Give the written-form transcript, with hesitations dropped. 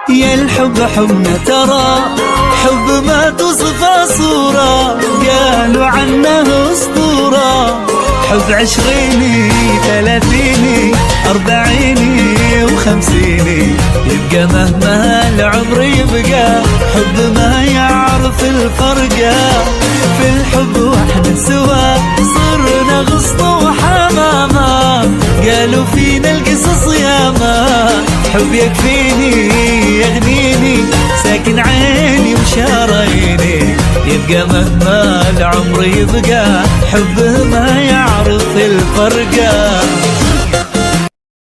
يا الحب حبنا ترى، حب ما توصفه صورة، قالوا عنه اسطورة. حب 20 30 40 و50، يبقى مهما العمر يبقى، حب ما يعرف الفرقة. في الحب واحنا سوا صرنا غصن وحمامة، قالوا فينا القصص ياما. حب يكفيني يغنيني ساكن عيني وشراييني، يبقى مهما العمر يبقى، حبه ما يعرف الفرقة.